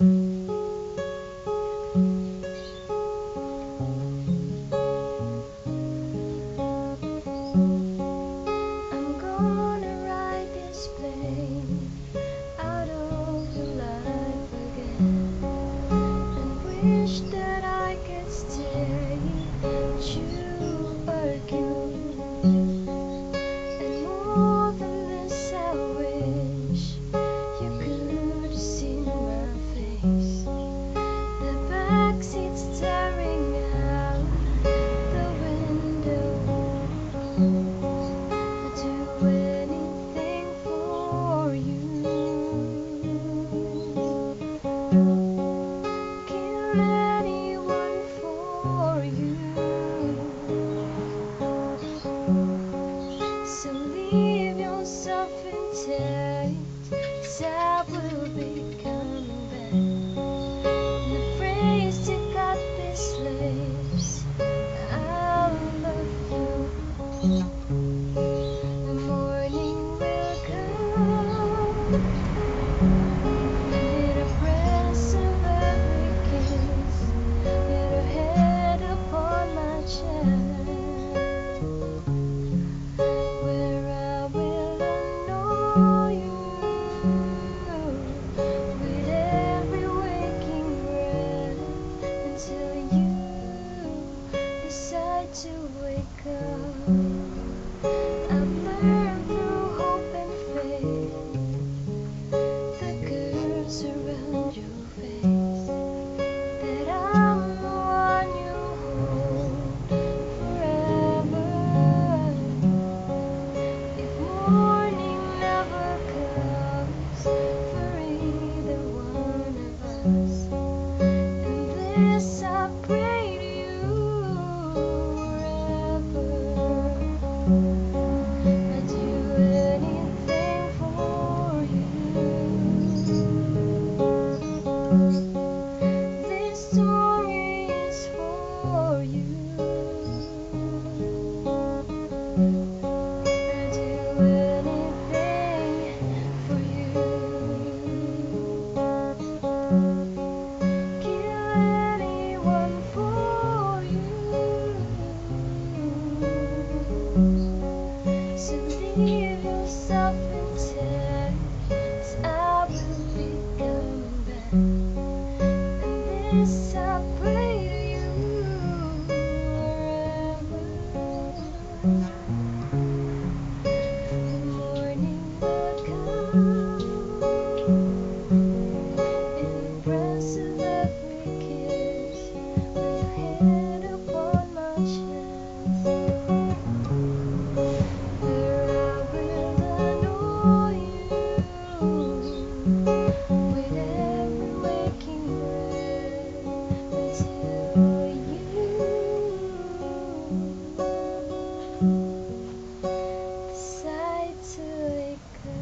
I'm gonna ride this plane out of your life again, and wish that I could stay, but you argue. And more than this, I wish you could have seen my face. The backseat staring out the window. I'd do anything for you. Kill anyone for you. So leave yourself intact, 'cause I will be coming back. And the phrase to cut these slaves, I love you. The morning will come, with a press of every kiss, with her head upon my chest, where I will annoy you with every waking breath, until you decide to wake up. I've learned through hope and faith, the curves around your face, that I'm the one you hold forever. If morning never comes for either one of us, and this I pray to you forever. I'd do anything for you. This story is for you. I'd do anything for you. Kill anyone for you. So leave yourself intact, 'cause I will be coming back. And this I pray to you forever. The morning will come, in the press of every kiss, with your head upon my chest, where I will annoy you with every waking breath, until you decide to wake up.